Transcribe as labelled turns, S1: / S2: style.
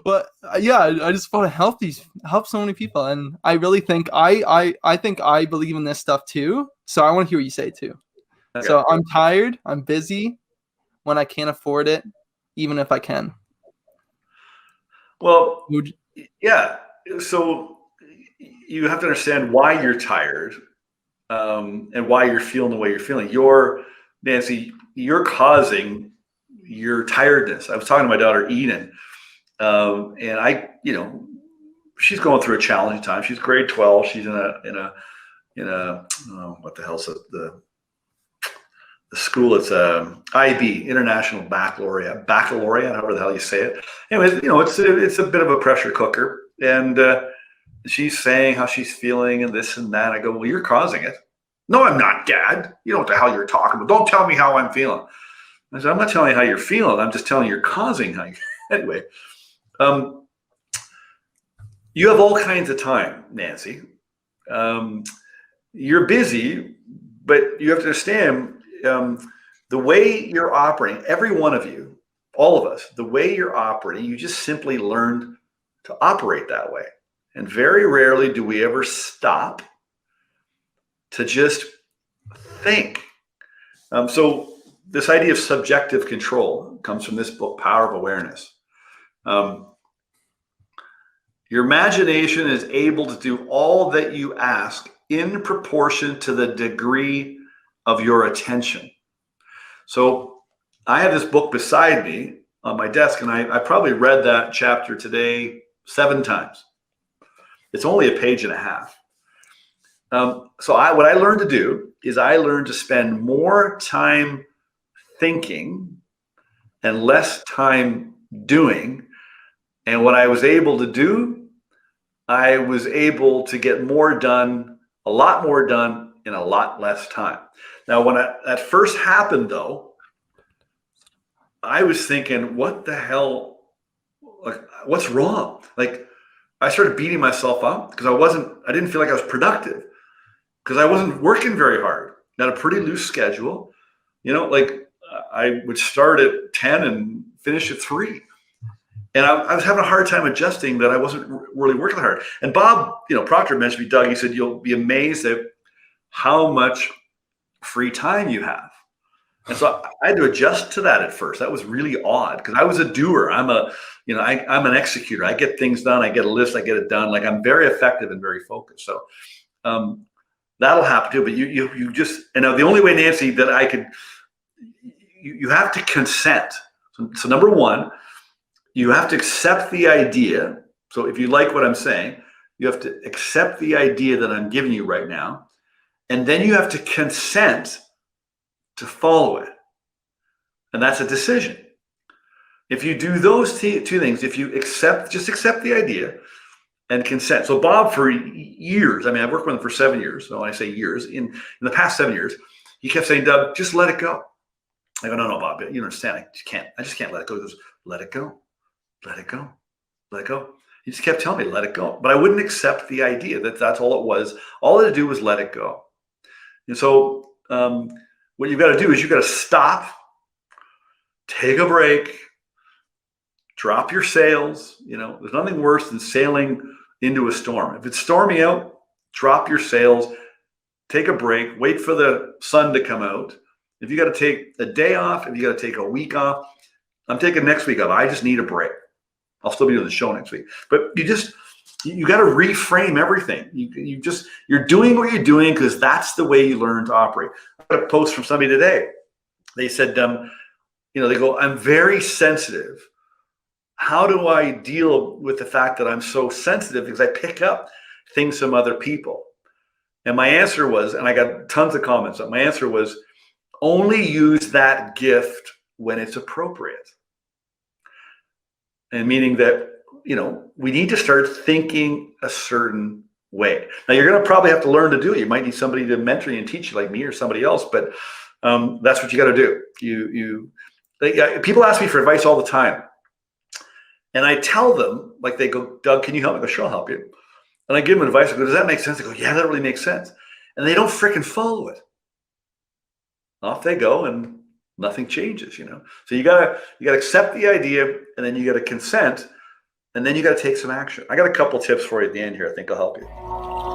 S1: Well, yeah, I just want to help so many people, and I really think I think I believe in this stuff too. So I want to hear what you say too.
S2: Okay.
S1: So I'm tired, I'm busy when I can't afford it, even if I can.
S2: Well,
S1: Would
S2: yeah. So you have to understand why you're tired, and why you're feeling the way you're feeling. Nancy, you're causing your tiredness. I was talking to my daughter Eden, and she's going through a challenging time. She's grade 12. She's in a oh, what the hell's the school? It's IB, International Baccalaureate, however the hell you say it. Anyways, it's a bit of a pressure cooker, and she's saying how she's feeling and this and that. I go, well, you're causing it. No, I'm not, Dad. You know what the hell you're talking about. Don't tell me how I'm feeling. I said, I'm not telling you how you're feeling. I'm just telling you you're causing how you. Anyway, um, you have all kinds of time, Nancy. Um, you're busy, but you have to understand, the way you're operating, every one of you, all of us, the way you're operating, you just simply learned to operate that way. And very rarely do we ever stop to just think. So this idea of subjective control comes from this book, Power of Awareness. Um, your imagination is able to do all that you ask in proportion to the degree of your attention. So I have this book beside me on my desk, and I probably read that chapter today 7 times. It's only a page and a half. What I learned to do is I learned to spend more time thinking and less time doing. And what I was able to do, I was able to get more done, a lot more done in a lot less time. Now, when that first happened, though, I was thinking, what the hell? Like, what's wrong? Like, I started beating myself up because I didn't feel like I was productive because I wasn't working very hard. Got a pretty loose schedule. Like I would start at 10 and finish at 3. And I was having a hard time adjusting that I wasn't really working hard. And Bob, Proctor mentioned me, Doug, he said, you'll be amazed at how much free time you have. And so I had to adjust to that at first. That was really odd because I was a doer. I'm an executor. I get things done. I get a list. I get it done. Like I'm very effective and very focused. So that'll happen too. But you just, and now the only way, Nancy, that I could, you have to consent. So number one, you have to accept the idea. So if you like what I'm saying, you have to accept the idea that I'm giving you right now. And then you have to consent to follow it. And that's a decision. If you do those two things, if you just accept the idea and consent. So Bob, for years, I've worked with him for 7 years. So when I say years, in the past 7 years, he kept saying, Doug, just let it go. I go, no, Bob, you don't understand. I just can't let it go. He goes, let it go. Let it go. Let it go. He just kept telling me, let it go. But I wouldn't accept the idea that that's all it was. All I had to do was let it go. And so what you've got to do is you've got to stop, take a break, drop your sails. There's nothing worse than sailing into a storm. If it's stormy out, drop your sails, take a break, wait for the sun to come out. If you got to take a day off, if you got to take a week off, I'm taking next week off. I just need a break. I'll still be doing the show next week. But you got to reframe everything. You're doing what you're doing because that's the way you learn to operate. I got a post from somebody today. They said, they go, I'm very sensitive. How do I deal with the fact that I'm so sensitive? Because I pick up things from other people. And my answer was, and I got tons of comments, my answer was, only use that gift when it's appropriate. And meaning that, we need to start thinking a certain way. Now, you're going to probably have to learn to do it. You might need somebody to mentor you and teach you like me or somebody else, but that's what you got to do. People ask me for advice all the time. And I tell them, like they go, Doug, can you help me? I go, sure, I'll help you. And I give them advice. I go, does that make sense? I go, yeah, that really makes sense. And they don't freaking follow it. Off they go and nothing changes, So you gotta accept the idea, and then you gotta consent and then you got to take some action. I got a couple tips for you at the end here. I think will help you.